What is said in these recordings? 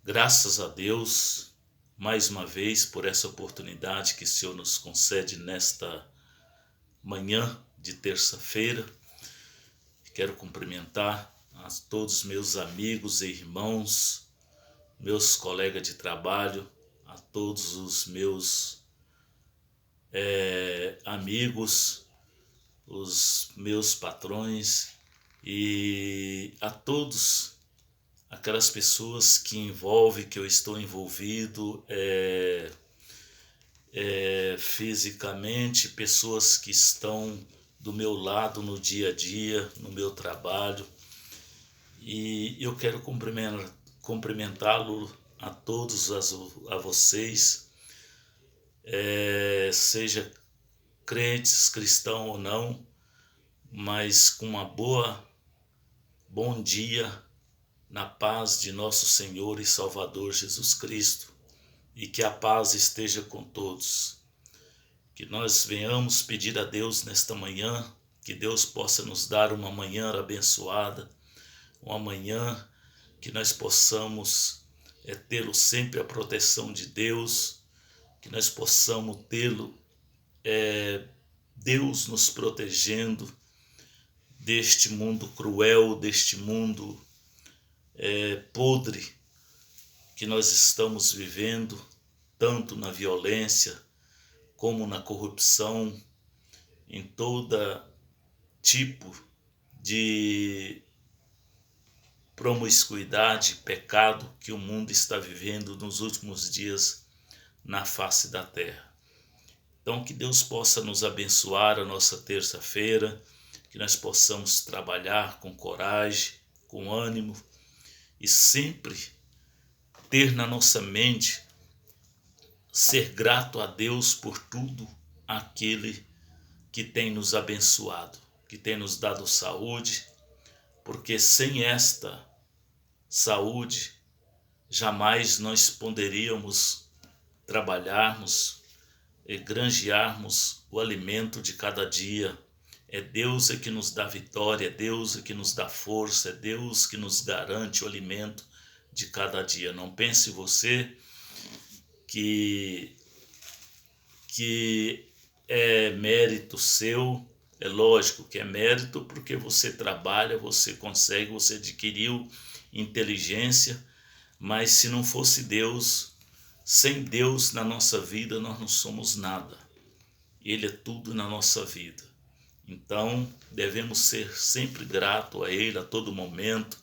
Graças a Deus, mais uma vez, por essa oportunidade que o Senhor nos concede nesta manhã de terça-feira. Quero cumprimentar a todos os meus amigos e irmãos, meus colegas de trabalho, a todos os meus amigos, os meus patrões e a todos aquelas pessoas que envolvem, que eu estou envolvido fisicamente, pessoas que estão do meu lado no dia a dia, no meu trabalho. E eu quero cumprimentá-lo a todos, a vocês, seja crentes, cristão ou não, mas com bom dia, na paz de nosso Senhor e Salvador Jesus Cristo, e que a paz esteja com todos. Que nós venhamos pedir a Deus nesta manhã, que Deus possa nos dar uma manhã abençoada, uma manhã que nós possamos tê-lo sempre a proteção de Deus, que nós possamos tê-lo, Deus nos protegendo deste mundo cruel, deste mundo podre que nós estamos vivendo, tanto na violência como na corrupção, em todo tipo de promiscuidade, pecado que o mundo está vivendo nos últimos dias na face da terra. Então, que Deus possa nos abençoar a nossa terça-feira, que nós possamos trabalhar com coragem, com ânimo, e sempre ter na nossa mente ser grato a Deus por tudo aquele que tem nos abençoado, que tem nos dado saúde, porque sem esta saúde jamais nós poderíamos trabalharmos e granjearmos o alimento de cada dia. É Deus que nos dá vitória, é Deus que nos dá força, é Deus que nos garante o alimento de cada dia. Não pense você que é mérito seu. É lógico que é mérito porque você trabalha, você consegue, você adquiriu inteligência, mas se não fosse Deus, sem Deus na nossa vida nós não somos nada. Ele é tudo na nossa vida. Então, devemos ser sempre gratos a Ele a todo momento,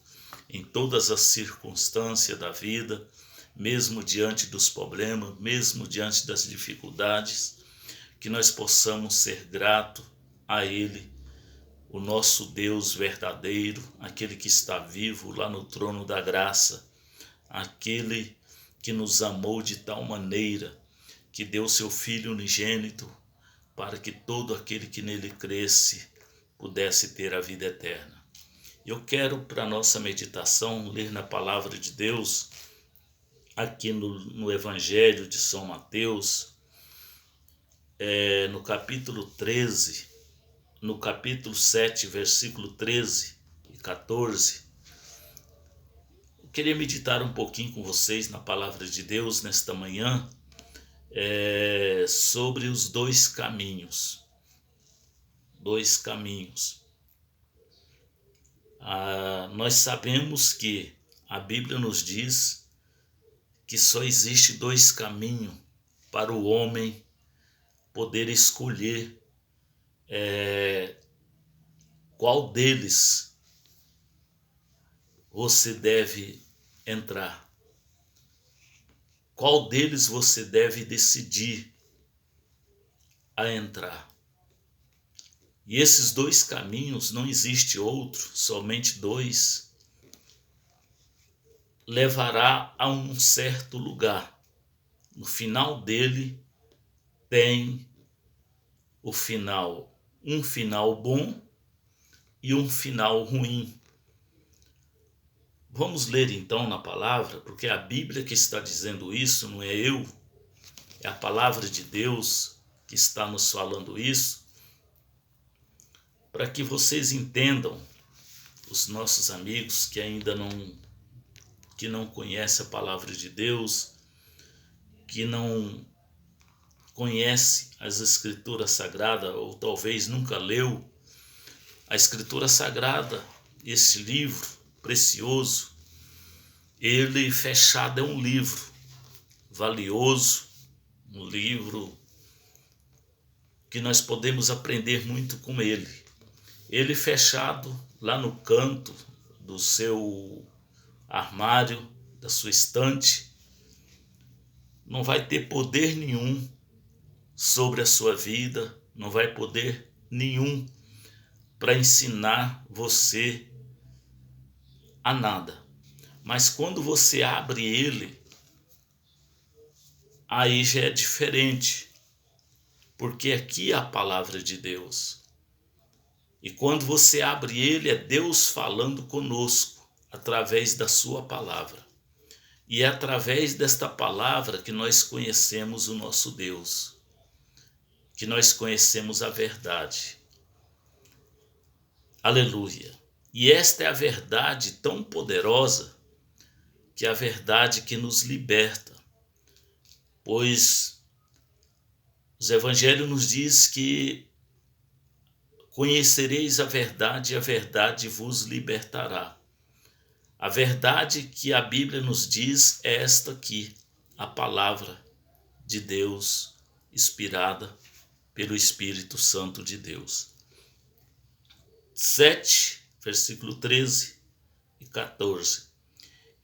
em todas as circunstâncias da vida, mesmo diante dos problemas, mesmo diante das dificuldades, que nós possamos ser gratos a Ele, o nosso Deus verdadeiro, aquele que está vivo lá no trono da graça, aquele que nos amou de tal maneira que deu seu Filho unigênito, para que todo aquele que nele cresce pudesse ter a vida eterna. Eu quero, para a nossa meditação, ler na palavra de Deus, aqui no Evangelho de São Mateus, no capítulo 13, no capítulo 7, versículo 13 e 14. Eu queria meditar um pouquinho com vocês na palavra de Deus nesta manhã, sobre os dois caminhos. Nós sabemos que a Bíblia nos diz que só existe dois caminhos para o homem poder escolher qual deles você deve entrar. Qual deles você deve decidir a entrar? E esses dois caminhos, não existe outro, somente dois, levará a um certo lugar. No final dele tem o final, um final bom e um final ruim. Vamos ler então na palavra, porque é a Bíblia que está dizendo isso, não é eu, é a palavra de Deus que está nos falando isso, para que vocês entendam, os nossos amigos que ainda não que não conhece a palavra de Deus, que não conhece as Escrituras Sagradas, ou talvez nunca leu a Escritura Sagrada, esse livro precioso, ele fechado é um livro valioso, um livro que nós podemos aprender muito com ele. Ele fechado lá no canto do seu armário, da sua estante, não vai ter poder nenhum sobre a sua vida, não vai poder nenhum para ensinar você a nada. Mas quando você abre ele, aí já é diferente, porque aqui é a palavra de Deus. E quando você abre ele, é Deus falando conosco através da sua palavra. E é através desta palavra que nós conhecemos o nosso Deus, que nós conhecemos a verdade. Aleluia! E esta é a verdade tão poderosa, que é a verdade que nos liberta. Pois os evangelhos nos diz que conhecereis a verdade e a verdade vos libertará. A verdade que a Bíblia nos diz é esta aqui, a palavra de Deus inspirada pelo Espírito Santo de Deus. 7, versículo 13 e 14.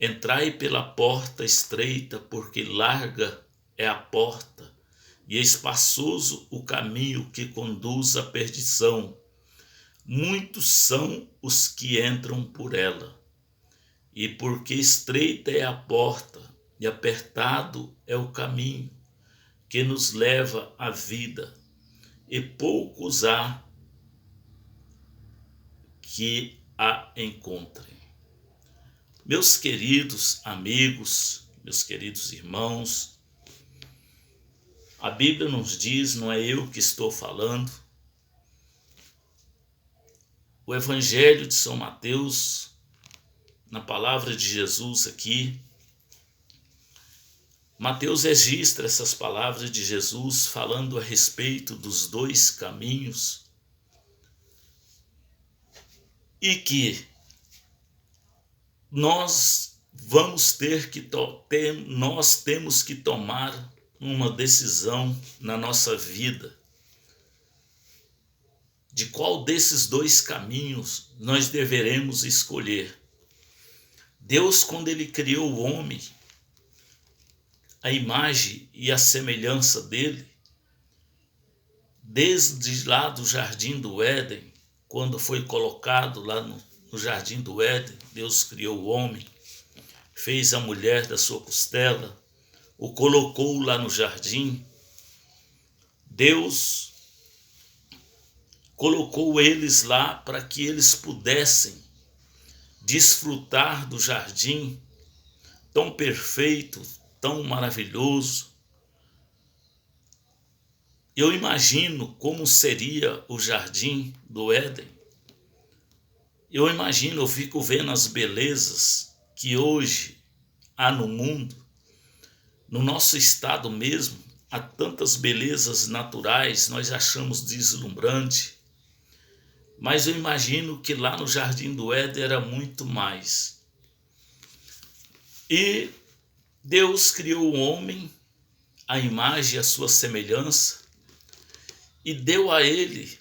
Entrai pela porta estreita, porque larga é a porta, e espaçoso o caminho que conduz à perdição. Muitos são os que entram por ela. E porque estreita é a porta, e apertado é o caminho que nos leva à vida, e poucos há que a encontrem. Meus queridos amigos, meus queridos irmãos, a Bíblia nos diz, não é eu que estou falando, o Evangelho de São Mateus, na palavra de Jesus aqui, Mateus registra essas palavras de Jesus falando a respeito dos dois caminhos e que nós temos que tomar uma decisão na nossa vida. De qual desses dois caminhos nós deveremos escolher? Deus, quando ele criou o homem, a imagem e a semelhança dele, desde lá do Jardim do Éden, quando foi colocado lá no Jardim do Éden, Deus criou o homem, fez a mulher da sua costela, o colocou lá no jardim. Deus colocou eles lá para que eles pudessem desfrutar do jardim tão perfeito, tão maravilhoso. Eu imagino como seria o jardim do Éden. Eu fico vendo as belezas que hoje há no mundo. No nosso estado mesmo, há tantas belezas naturais, nós achamos deslumbrante. Mas eu imagino que lá no Jardim do Éden era muito mais. E Deus criou o homem, a imagem e a sua semelhança, e deu a ele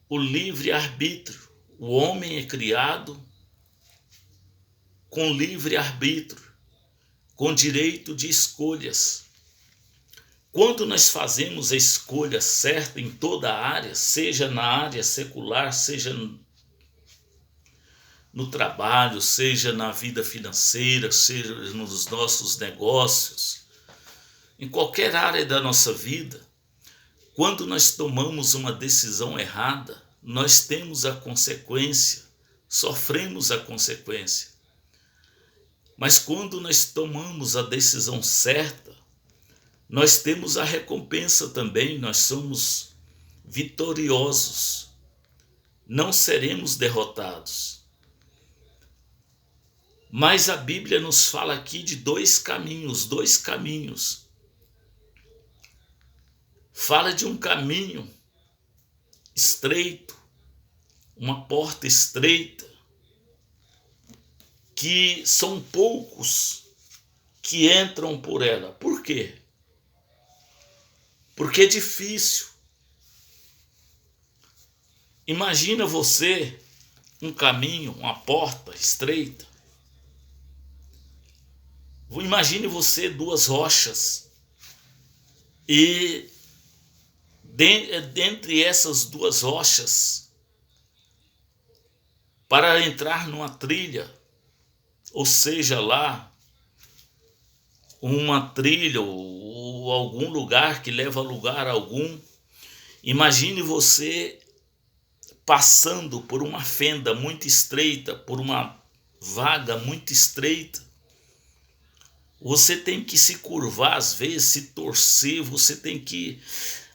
o livre-arbítrio. O homem é criado com livre-arbítrio, com direito de escolhas. Quando nós fazemos a escolha certa em toda a área, seja na área secular, seja no trabalho, seja na vida financeira, seja nos nossos negócios, em qualquer área da nossa vida, quando nós tomamos uma decisão errada, nós temos a consequência, sofremos a consequência. Mas quando nós tomamos a decisão certa, nós temos a recompensa também, nós somos vitoriosos, não seremos derrotados. Mas a Bíblia nos fala aqui de dois caminhos, dois caminhos. Fala de um caminho estreito, uma porta estreita, que são poucos que entram por ela. Por quê? Porque é difícil. Imagina você um caminho, uma porta estreita. Imagine você duas rochas e dentre essas duas rochas, para entrar numa trilha, ou seja lá, uma trilha ou algum lugar que leva a lugar algum, imagine você passando por uma fenda muito estreita, por uma vaga muito estreita. Você tem que se curvar às vezes, se torcer, você tem que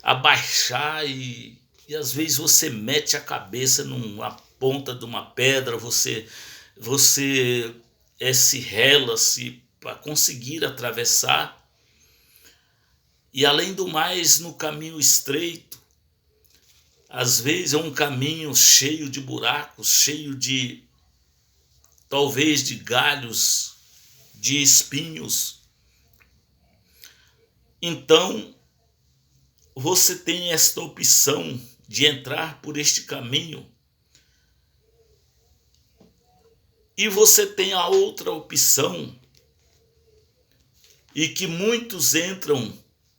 abaixar e às vezes você mete a cabeça numa ponta de uma pedra, você se rela-se para conseguir atravessar. E além do mais, no caminho estreito, às vezes é um caminho cheio de buracos, cheio de, talvez, de galhos, de espinhos. Então, você tem esta opção de entrar por este caminho. E você tem a outra opção, e que muitos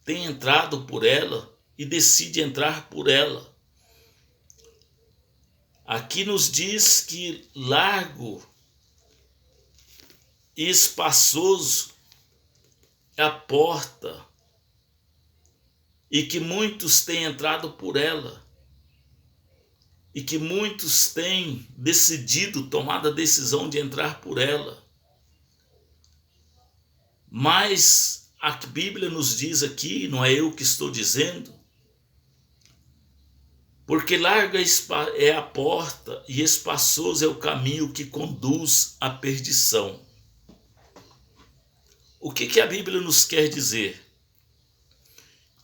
têm entrado por ela e decidem entrar por ela. Aqui nos diz que largo e espaçoso é a porta, e que muitos têm entrado por ela, e que muitos têm tomado a decisão de entrar por ela. Mas a Bíblia nos diz aqui, não é eu que estou dizendo, porque larga é a porta e espaçoso é o caminho que conduz à perdição. O que a Bíblia nos quer dizer?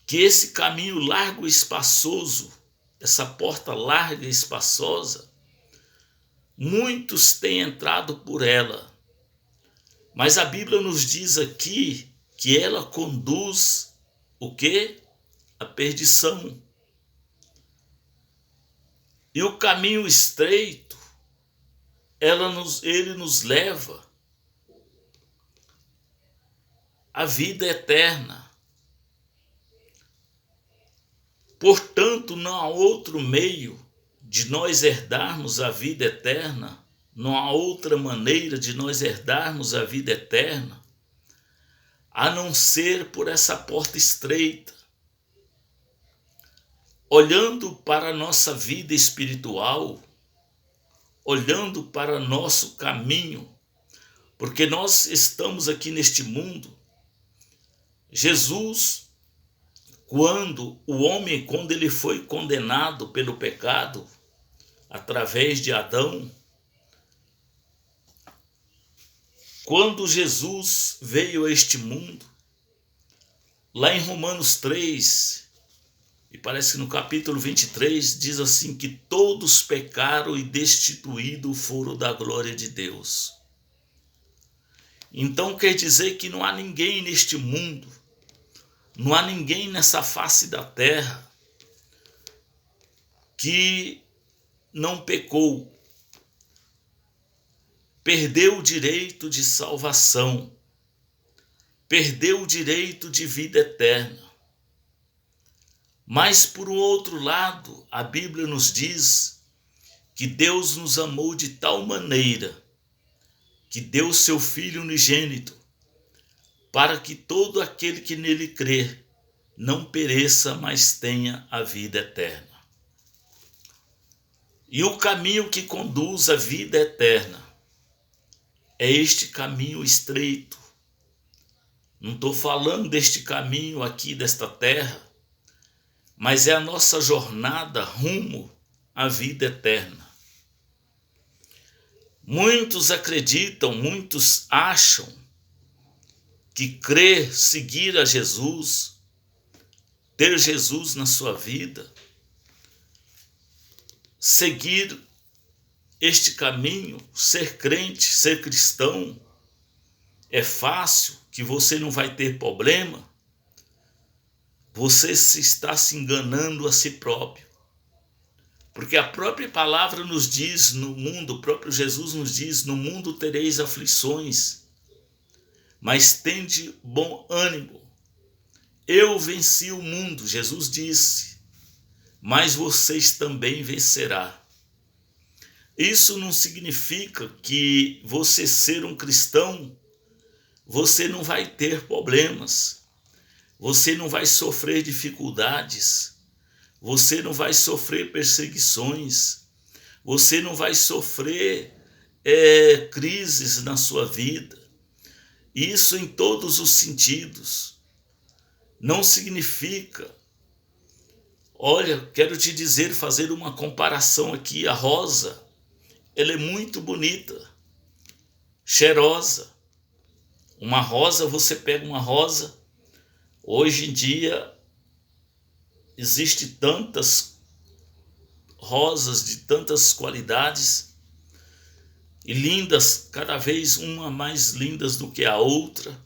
Que esse caminho largo e espaçoso, essa porta larga e espaçosa, muitos têm entrado por ela. Mas a Bíblia nos diz aqui que ela conduz o quê? A perdição. E o caminho estreito, ele nos leva à vida eterna. Portanto, não há outro meio de nós herdarmos a vida eterna, não há outra maneira de nós herdarmos a vida eterna, a não ser por essa porta estreita. Olhando para a nossa vida espiritual, olhando para nosso caminho, porque nós estamos aqui neste mundo. Jesus, quando ele foi condenado pelo pecado, através de Adão, quando Jesus veio a este mundo, lá em Romanos 3, e parece que no capítulo 23, diz assim que todos pecaram e destituídos foram da glória de Deus. Então quer dizer que não há ninguém neste mundo, não há ninguém nessa face da terra que não pecou, perdeu o direito de salvação, perdeu o direito de vida eterna. Mas, por um outro lado, a Bíblia nos diz que Deus nos amou de tal maneira que deu seu Filho unigênito, para que todo aquele que nele crê não pereça, mas tenha a vida eterna. E o caminho que conduz à vida eterna é este caminho estreito. Não estou falando deste caminho aqui desta terra, mas é a nossa jornada rumo à vida eterna. Muitos acreditam, muitos acham que crer, seguir a Jesus, ter Jesus na sua vida, seguir este caminho, ser crente, ser cristão, é fácil, que você não vai ter problema. Você se está se enganando a si próprio. Porque a própria palavra nos diz no mundo, o próprio Jesus nos diz, no mundo tereis aflições, mas tende bom ânimo. Eu venci o mundo, Jesus disse, mas vocês também vencerão. Isso não significa que você ser um cristão, você não vai ter problemas, você não vai sofrer dificuldades, você não vai sofrer perseguições, você não vai sofrer crises na sua vida. Isso em todos os sentidos. Não significa, olha, quero te dizer, fazer uma comparação aqui, a rosa, ela é muito bonita, cheirosa. Uma rosa, você pega uma rosa, hoje em dia existe tantas rosas de tantas qualidades e lindas, cada vez uma mais lindas do que a outra,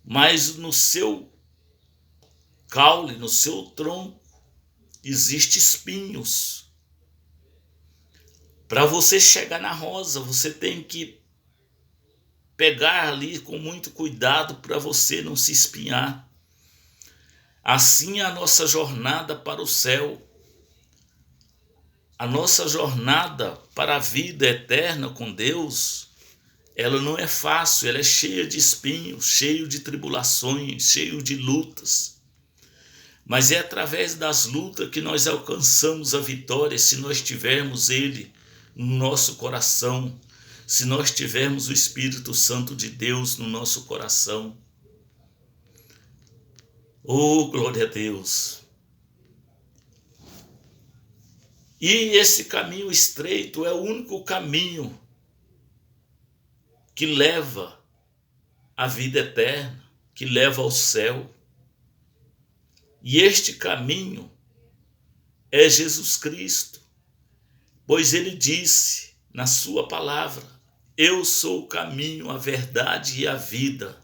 mas no seu caule, no seu tronco, existem espinhos. Para você chegar na rosa, você tem que pegar ali com muito cuidado para você não se espinhar. Assim é a nossa jornada para o céu. A nossa jornada para a vida eterna com Deus, ela não é fácil, ela é cheia de espinhos, cheia de tribulações, cheia de lutas. Mas é através das lutas que nós alcançamos a vitória, se nós tivermos Ele no nosso coração, se nós tivermos o Espírito Santo de Deus no nosso coração. Oh, glória a Deus! E esse caminho estreito é o único caminho que leva à vida eterna, que leva ao céu. E este caminho é Jesus Cristo, pois ele disse na sua palavra: eu sou o caminho, a verdade e a vida.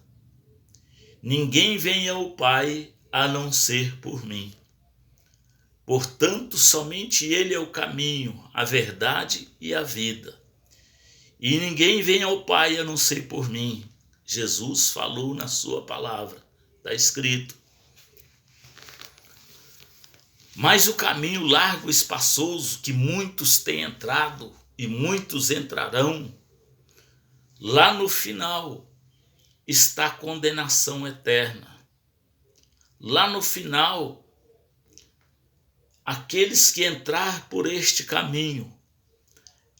Ninguém vem ao Pai a não ser por mim. Portanto, somente ele é o caminho, a verdade e a vida. E ninguém vem ao Pai a não ser por mim. Jesus falou na sua palavra, está escrito. Mas o caminho largo e espaçoso que muitos têm entrado e muitos entrarão, lá no final está a condenação eterna. Lá no final, aqueles que entrar por este caminho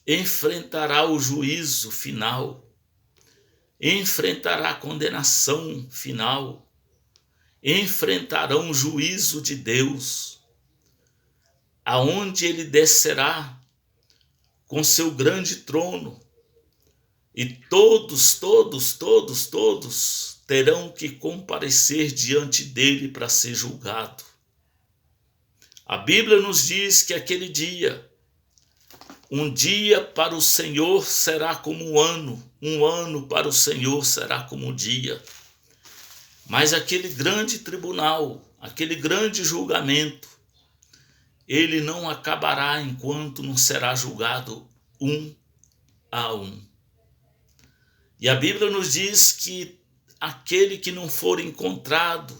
enfrentará o juízo final, enfrentará a condenação final, enfrentarão o juízo de Deus, aonde ele descerá com seu grande trono, e todos terão que comparecer diante dele para ser julgado. A Bíblia nos diz que aquele dia, um dia para o Senhor será como um ano para o Senhor será como um dia. Mas aquele grande tribunal, aquele grande julgamento, ele não acabará enquanto não será julgado um a um. E a Bíblia nos diz que aquele que não for encontrado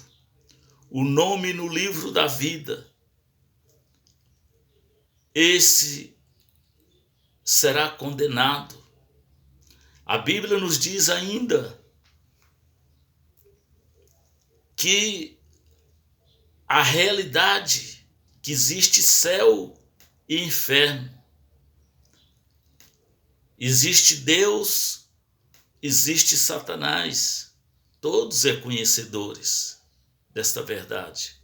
o nome no livro da vida, esse será condenado. A Bíblia nos diz ainda que a realidade que existe céu e inferno, existe Deus, existe Satanás, todos é conhecedores desta verdade.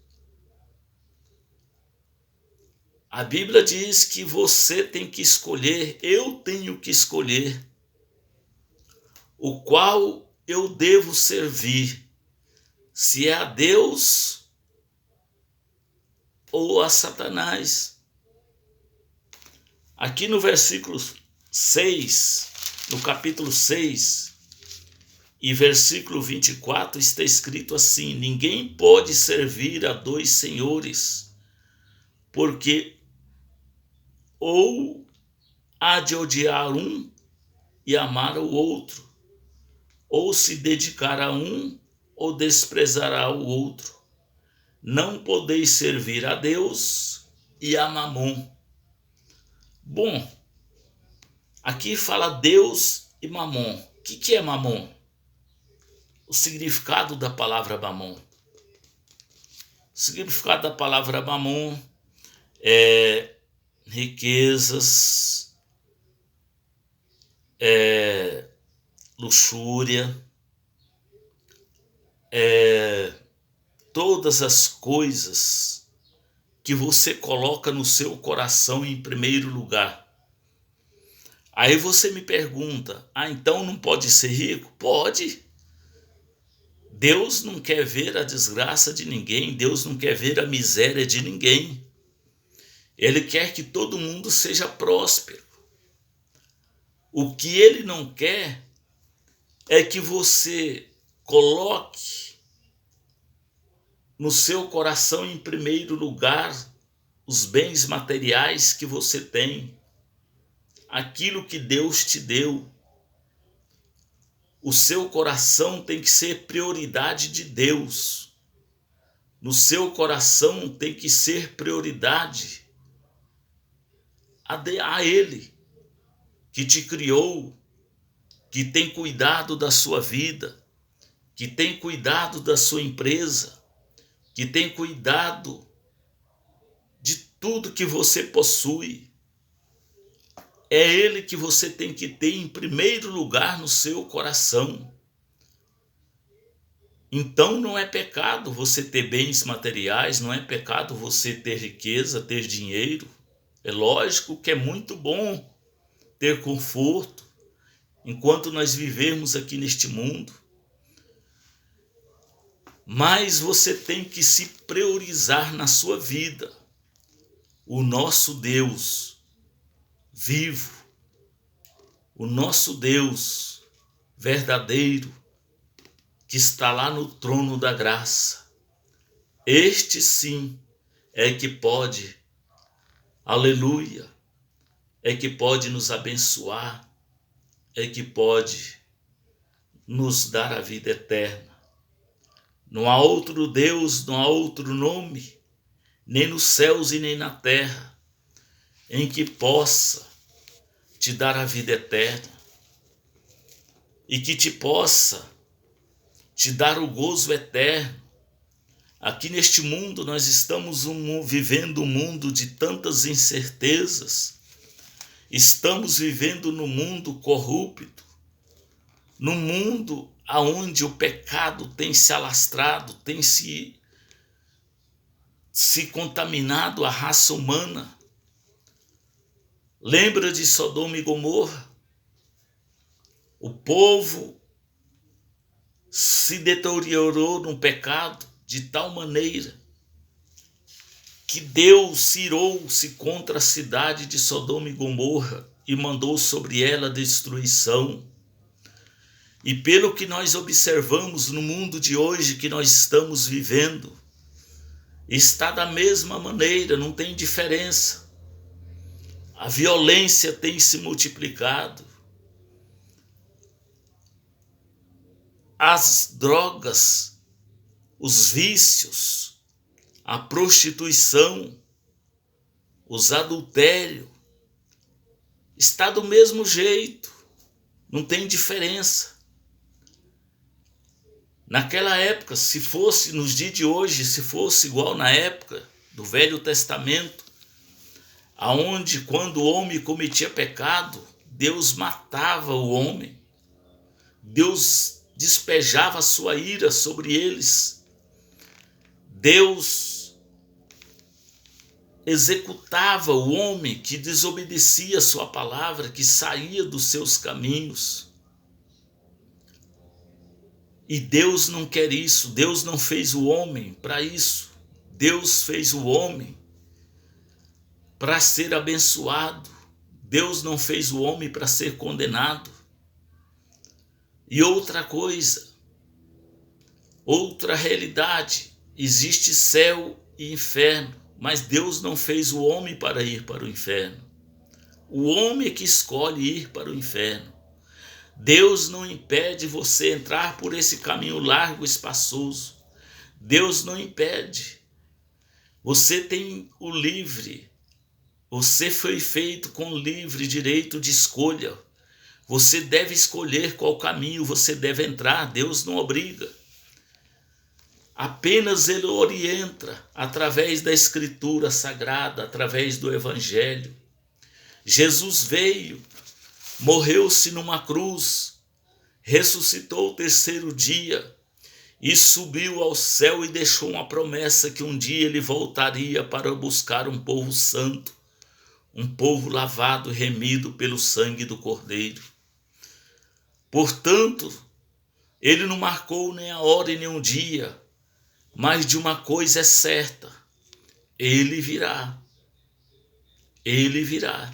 A Bíblia diz que você tem que escolher, eu tenho que escolher o qual eu devo servir, se é a Deus ou a Satanás. Aqui no versículo 6, no capítulo 6 e versículo 24, está escrito assim: ninguém pode servir a dois senhores, porque ou há de odiar um e amar o outro, ou se dedicar a um ou desprezará o outro. Não podeis servir a Deus e a Mamon. Bom, aqui fala Deus e Mamon. O que é Mamon? O significado da palavra Mamon. O significado da palavra Mamon é riquezas, luxúria, todas as coisas que você coloca no seu coração em primeiro lugar. Aí você me pergunta, então não pode ser rico? Pode. Deus não quer ver a desgraça de ninguém, Deus não quer ver a miséria de ninguém. Ele quer que todo mundo seja próspero. O que ele não quer é que você coloque no seu coração em primeiro lugar os bens materiais que você tem, aquilo que Deus te deu. O seu coração tem que ser prioridade de Deus. No seu coração tem que ser prioridade a Ele, que te criou, que tem cuidado da sua vida, que tem cuidado da sua empresa, que tem cuidado de tudo que você possui. É Ele que você tem que ter em primeiro lugar no seu coração. Então não é pecado você ter bens materiais, não é pecado você ter riqueza, ter dinheiro. É lógico que é muito bom ter conforto enquanto nós vivemos aqui neste mundo. Mas você tem que se priorizar na sua vida. O nosso Deus vivo, o nosso Deus verdadeiro, que está lá no trono da graça. Este sim é que pode, aleluia, é que pode nos abençoar, é que pode nos dar a vida eterna. Não há outro Deus, não há outro nome, nem nos céus e nem na terra, em que possa te dar a vida eterna e que te possa te dar o gozo eterno. Aqui neste mundo nós estamos vivendo um mundo de tantas incertezas. Estamos vivendo num mundo corrupto, num mundo onde o pecado tem se alastrado, tem se contaminado a raça humana. Lembra de Sodoma e Gomorra? O povo se deteriorou no pecado de tal maneira que Deus irou-se contra a cidade de Sodoma e Gomorra e mandou sobre ela destruição. E pelo que nós observamos no mundo de hoje que nós estamos vivendo, está da mesma maneira, não tem diferença. A violência tem se multiplicado. As drogas, os vícios, a prostituição, os adultérios, está do mesmo jeito, não tem diferença. Naquela época, se fosse nos dias de hoje, se fosse igual na época do Velho Testamento, aonde quando o homem cometia pecado, Deus matava o homem, Deus despejava a sua ira sobre eles, Deus executava o homem que desobedecia a sua palavra, que saía dos seus caminhos. E Deus não quer isso, Deus não fez o homem para isso. Deus fez o homem para ser abençoado. Deus não fez o homem para ser condenado. E outra coisa, outra realidade, existe céu e inferno, mas Deus não fez o homem para ir para o inferno. O homem é que escolhe ir para o inferno. Deus não impede você entrar por esse caminho largo e espaçoso. Deus não impede. Você tem o livre. Você foi feito com livre direito de escolha. Você deve escolher qual caminho você deve entrar. Deus não obriga. Apenas Ele orienta através da Escritura Sagrada, através do Evangelho. Jesus veio, morreu-se numa cruz, ressuscitou o terceiro dia e subiu ao céu e deixou uma promessa que um dia Ele voltaria para buscar um povo santo, um povo lavado e remido pelo sangue do Cordeiro. Portanto, Ele não marcou nem a hora e nem o dia, mas de uma coisa é certa: Ele virá. Ele virá.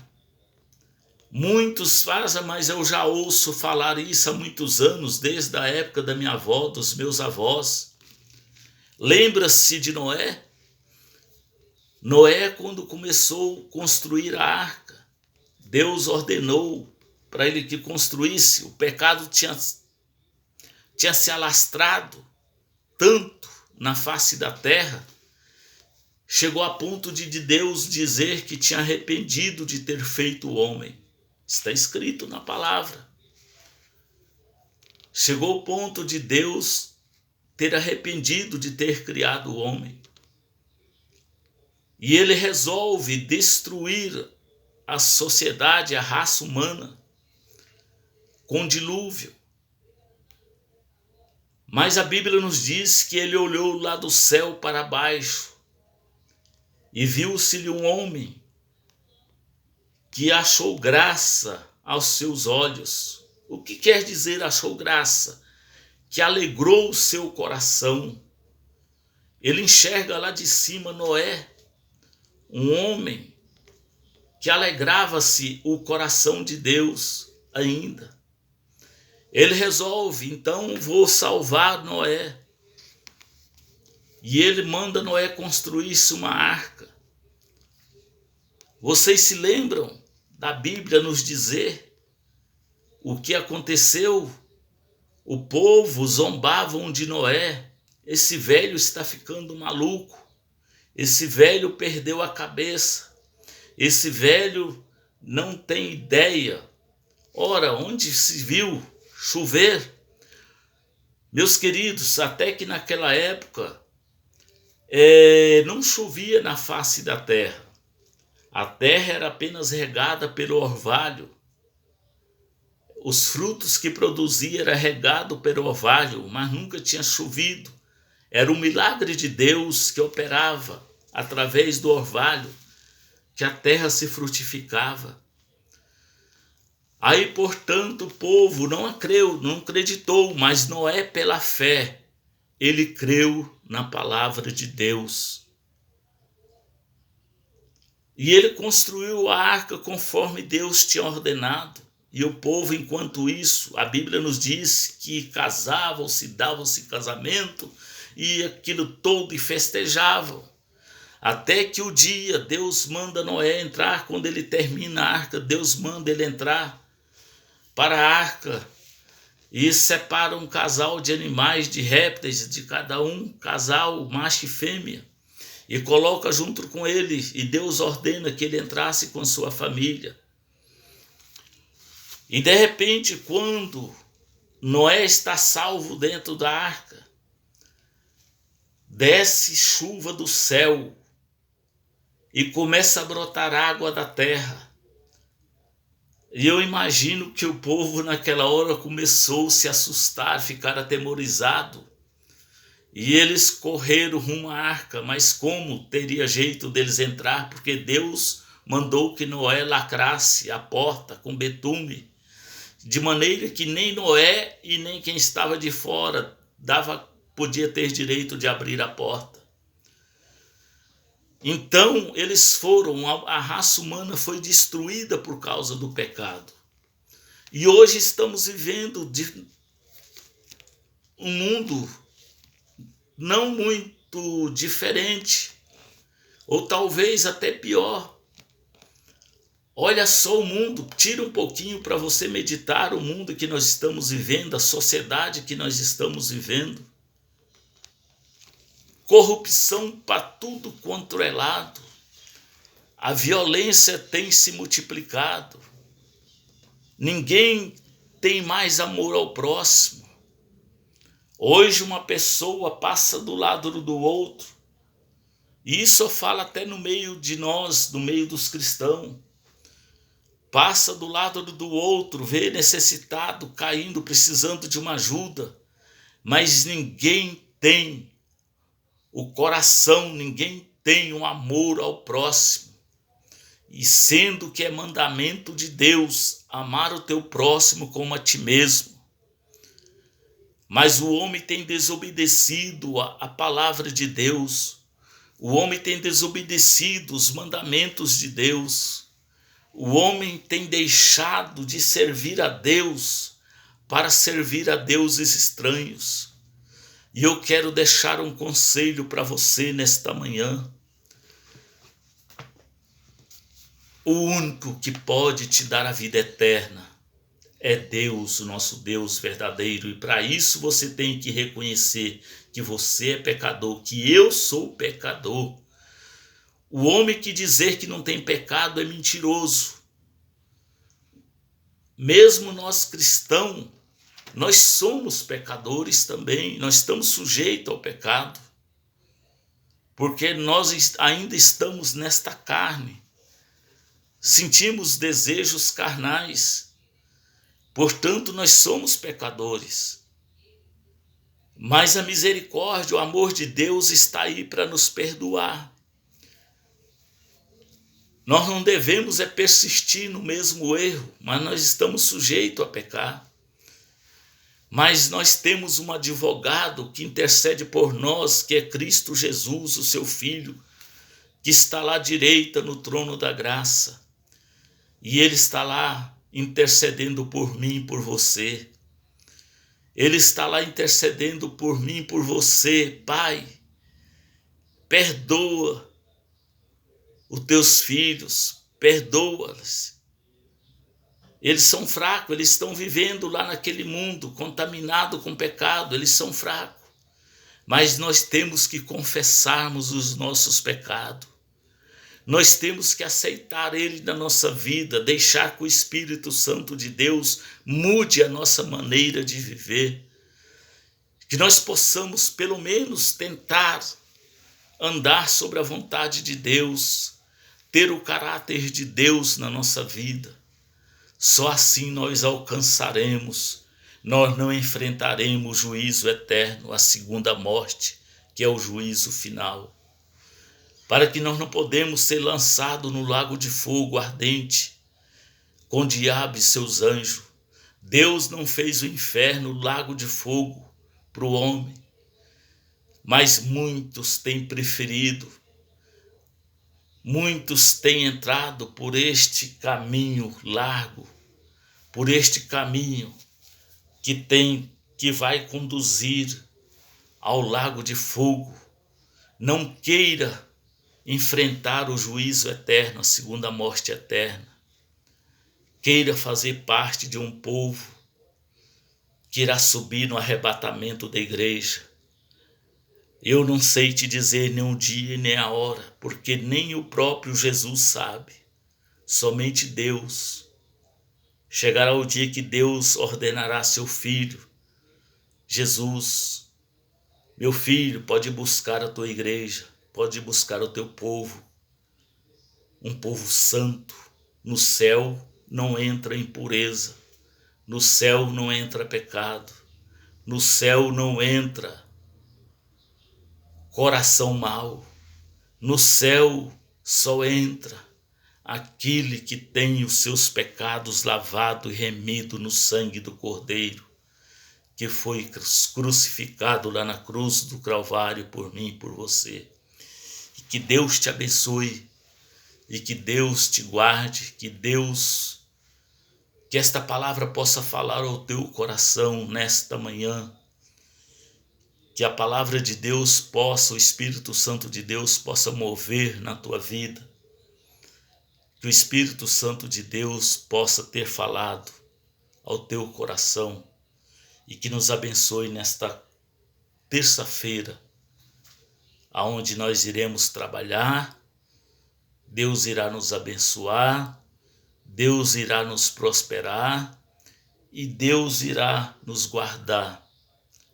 Muitos fazem, mas eu já ouço falar isso há muitos anos, desde a época da minha avó, dos meus avós. Lembra-se de Noé? Noé, quando começou a construir a arca, Deus ordenou para ele que construísse. O pecado tinha se alastrado tanto na face da terra, chegou a ponto de Deus dizer que tinha arrependido de ter feito o homem. Está escrito na palavra. Chegou ao ponto de Deus ter arrependido de ter criado o homem. E Ele resolve destruir a sociedade, a raça humana, com dilúvio. Mas a Bíblia nos diz que Ele olhou lá do céu para baixo e viu-se-lhe um homem que achou graça aos seus olhos. O que quer dizer achou graça? Que alegrou o seu coração. Ele enxerga lá de cima Noé, um homem que alegrava-se o coração de Deus ainda. Ele resolve, então vou salvar Noé. E ele manda Noé construir-se uma arca. Vocês se lembram da Bíblia nos dizer o que aconteceu? O povo zombavam de Noé. Esse velho está ficando maluco. Esse velho perdeu a cabeça. Esse velho não tem ideia. Ora, onde se viu chover? Meus queridos, até que naquela época não chovia na face da terra. A terra era apenas regada pelo orvalho. Os frutos que produzia era regado pelo orvalho, mas nunca tinha chovido. Era um milagre de Deus que operava através do orvalho, que a terra se frutificava. Aí, portanto, o povo não acreditou, mas Noé, pela fé, ele creu na palavra de Deus. E ele construiu a arca conforme Deus tinha ordenado. E o povo, enquanto isso, a Bíblia nos diz que casavam-se, davam-se casamento e aquilo todo e festejavam. Até que o dia Deus manda Noé entrar, quando ele termina a arca, Deus manda ele entrar para a arca e separa um casal de animais, de répteis, de cada um, casal, macho e fêmea, e coloca junto com ele, e Deus ordena que ele entrasse com sua família. E de repente, quando Noé está salvo dentro da arca, desce chuva do céu e começa a brotar água da terra. E eu imagino que o povo naquela hora começou a se assustar, ficar atemorizado. E eles correram rumo à arca, mas como teria jeito deles entrar? Porque Deus mandou que Noé lacrasse a porta com betume, de maneira que nem Noé e nem quem estava de fora podia ter direito de abrir a porta. Então eles foram, a raça humana foi destruída por causa do pecado. E hoje estamos vivendo um mundo não muito diferente, ou talvez até pior. Olha só o mundo, tira um pouquinho para você meditar o mundo que nós estamos vivendo, a sociedade que nós estamos vivendo. Corrupção para tudo quanto é lado. A violência tem se multiplicado. Ninguém tem mais amor ao próximo. Hoje uma pessoa passa do lado do outro. E isso eu falo até no meio de nós, no meio dos cristãos. Passa do lado do outro, vê necessitado, caindo, precisando de uma ajuda. Mas ninguém tem o coração, ninguém tem um amor ao próximo. E sendo que é mandamento de Deus, amar o teu próximo como a ti mesmo. Mas o homem tem desobedecido a palavra de Deus. O homem tem desobedecido os mandamentos de Deus. O homem tem deixado de servir a Deus para servir a deuses estranhos. E eu quero deixar um conselho para você nesta manhã. O único que pode te dar a vida eterna é Deus, o nosso Deus verdadeiro. E para isso você tem que reconhecer que você é pecador, que eu sou pecador. O homem que dizer que não tem pecado é mentiroso. Mesmo nós cristãos, nós somos pecadores também, nós estamos sujeitos ao pecado. Porque nós ainda estamos nesta carne. Sentimos desejos carnais. Portanto, nós somos pecadores. Mas a misericórdia, o amor de Deus está aí para nos perdoar. Nós não devemos persistir no mesmo erro, mas nós estamos sujeitos a pecar. Mas nós temos um advogado que intercede por nós, que é Cristo Jesus, o seu Filho, que está lá à direita no trono da graça. E ele está lá intercedendo por mim e por você. Ele está lá intercedendo por mim e por você. Pai, perdoa os teus filhos, perdoa-los. Eles são fracos, eles estão vivendo lá naquele mundo contaminado com pecado, eles são fracos. Mas nós temos que confessarmos os nossos pecados. Nós temos que aceitar ele na nossa vida, deixar que o Espírito Santo de Deus mude a nossa maneira de viver. Que nós possamos, pelo menos, tentar andar sobre a vontade de Deus, ter o caráter de Deus na nossa vida. Só assim nós alcançaremos, nós não enfrentaremos o juízo eterno, a segunda morte, que é o juízo final. Para que nós não podemos ser lançados no lago de fogo ardente, com o diabo e seus anjos. Deus não fez o inferno, o lago de fogo, para o homem. Mas muitos têm preferido, muitos têm entrado por este caminho largo, por este caminho que vai conduzir ao lago de fogo. Não queira enfrentar o juízo eterno, a segunda morte eterna. Queira fazer parte de um povo que irá subir no arrebatamento da igreja. Eu não sei te dizer nem o dia e nem a hora, porque nem o próprio Jesus sabe. Somente Deus. Chegará o dia que Deus ordenará seu filho. Jesus, meu filho, pode buscar a tua igreja, pode buscar o teu povo. Um povo santo. No céu não entra impureza. No céu não entra pecado. No céu não entra coração mau. No céu só entra aquele que tem os seus pecados lavado e remido no sangue do Cordeiro, que foi crucificado lá na cruz do Calvário por mim e por você. E que Deus te abençoe, e que Deus te guarde, que esta palavra possa falar ao teu coração nesta manhã, que a palavra de Deus possa, o Espírito Santo de Deus possa mover na tua vida, que o Espírito Santo de Deus possa ter falado ao teu coração e que nos abençoe nesta terça-feira, aonde nós iremos trabalhar. Deus irá nos abençoar, Deus irá nos prosperar e Deus irá nos guardar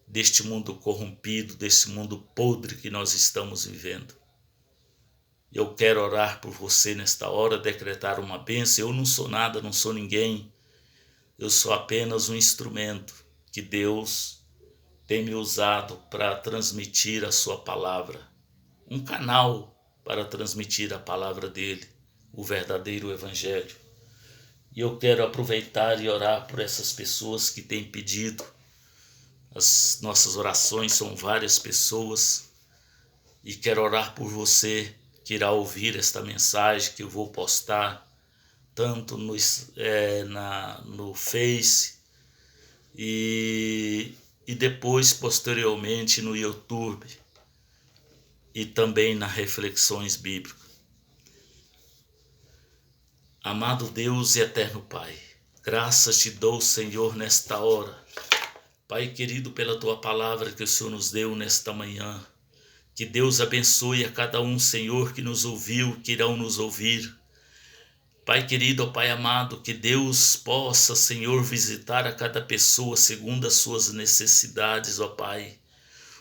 deste mundo corrompido, desse mundo podre que nós estamos vivendo. Eu quero orar por você nesta hora, decretar uma bênção. Eu não sou nada, não sou ninguém. Eu sou apenas um instrumento que Deus tem me usado para transmitir a sua palavra. Um canal para transmitir a palavra dele, o verdadeiro evangelho. E eu quero aproveitar e orar por essas pessoas que têm pedido. As nossas orações são várias pessoas. E quero orar por você que irá ouvir esta mensagem que eu vou postar tanto no Face e depois posteriormente no YouTube e também nas reflexões bíblicas. Amado Deus e eterno Pai, graças te dou, Senhor, nesta hora. Pai querido, pela tua palavra que o Senhor nos deu nesta manhã. Que Deus abençoe a cada um, Senhor, que nos ouviu, que irão nos ouvir. Pai querido, ó Pai amado, que Deus possa, Senhor, visitar a cada pessoa segundo as suas necessidades, ó Pai.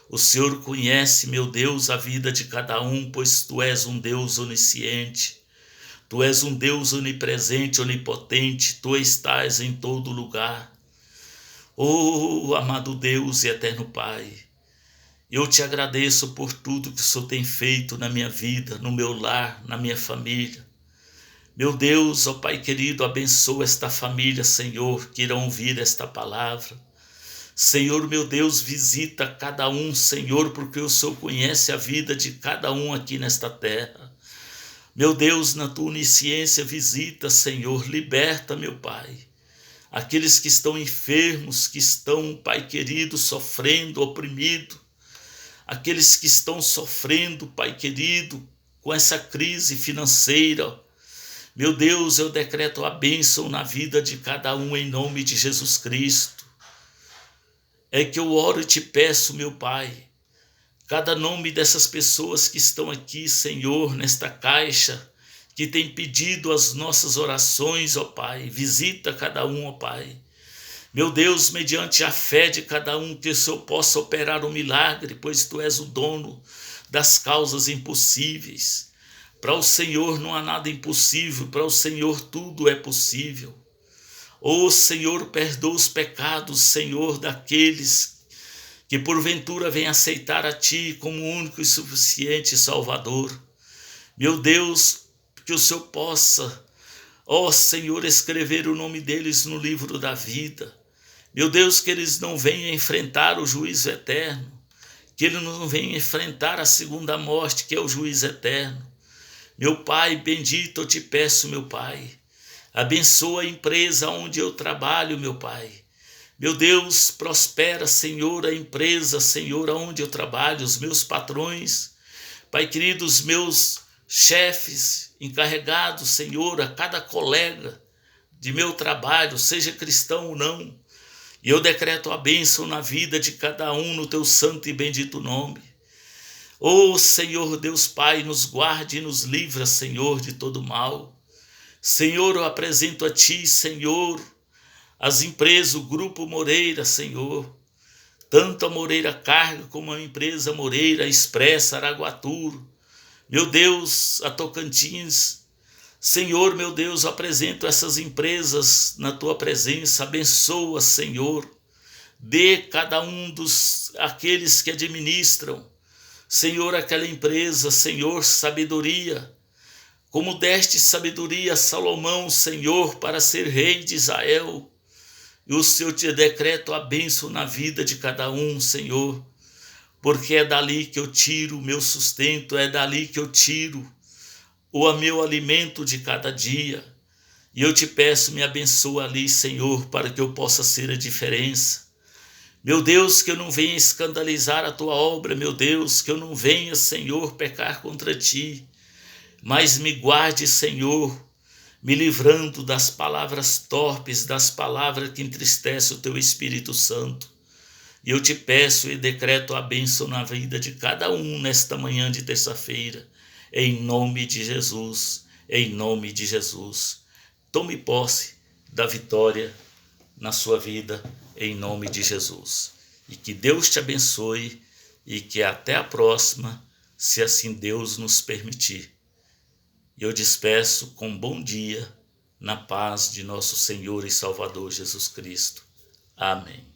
O Senhor conhece, meu Deus, a vida de cada um, pois Tu és um Deus onisciente. Tu és um Deus onipresente, onipotente, Tu estás em todo lugar. Oh, amado Deus e eterno Pai, eu te agradeço por tudo que o Senhor tem feito na minha vida, no meu lar, na minha família. Meu Deus, ó Pai querido, abençoa esta família, Senhor, que irão ouvir esta palavra. Senhor, meu Deus, visita cada um, Senhor, porque o Senhor conhece a vida de cada um aqui nesta terra. Meu Deus, na tua onisciência, visita, Senhor, liberta, meu Pai. Aqueles que estão enfermos, que estão, Pai querido, sofrendo, oprimido. Aqueles que estão sofrendo, Pai querido, com essa crise financeira. Meu Deus, eu decreto a bênção na vida de cada um em nome de Jesus Cristo. É que eu oro e te peço, meu Pai, cada nome dessas pessoas que estão aqui, Senhor, nesta caixa, que tem pedido as nossas orações, ó Pai, visita cada um, ó Pai. Meu Deus, mediante a fé de cada um, que o Senhor possa operar um milagre, pois Tu és o dono das causas impossíveis. Para o Senhor não há nada impossível, para o Senhor tudo é possível. Ó Senhor, perdoa os pecados, Senhor, daqueles que porventura vêm aceitar a Ti como único e suficiente Salvador. Meu Deus, que o Senhor possa, ó Senhor, escrever o nome deles no livro da vida. Meu Deus, que eles não venham enfrentar o juízo eterno, que eles não venham enfrentar a segunda morte, que é o juízo eterno. Meu Pai bendito, eu te peço, meu Pai, abençoa a empresa onde eu trabalho, meu Pai. Meu Deus, prospera, Senhor, a empresa, Senhor, onde eu trabalho, os meus patrões. Pai querido, os meus chefes, encarregados, Senhor, a cada colega de meu trabalho, seja cristão ou não. E eu decreto a bênção na vida de cada um no Teu santo e bendito nome. Ó Senhor Deus Pai, nos guarde e nos livra, Senhor, de todo mal. Senhor, eu apresento a Ti, Senhor, as empresas, o Grupo Moreira, Senhor. Tanto a Moreira Carga como a empresa Moreira Expressa, Araguaturo. Meu Deus, a Tocantins. Senhor, meu Deus, eu apresento essas empresas na Tua presença. Abençoa, Senhor. Dê cada um aqueles que administram. Senhor, aquela empresa, Senhor, sabedoria, como deste sabedoria a Salomão, Senhor, para ser rei de Israel. E o Senhor te decreto a bênção na vida de cada um, Senhor, porque é dali que eu tiro o meu sustento, é dali que eu tiro o meu alimento de cada dia. E eu te peço, me abençoa ali, Senhor, para que eu possa ser a diferença. Meu Deus, que eu não venha escandalizar a tua obra, meu Deus, que eu não venha, Senhor, pecar contra ti, mas me guarde, Senhor, me livrando das palavras torpes, das palavras que entristecem o teu Espírito Santo. E eu te peço e decreto a bênção na vida de cada um nesta manhã de terça-feira, em nome de Jesus, em nome de Jesus. Tome posse da vitória na sua vida, em nome de Jesus. E que Deus te abençoe e que até a próxima, se assim Deus nos permitir. Eu despeço com bom dia, na paz de nosso Senhor e Salvador Jesus Cristo. Amém.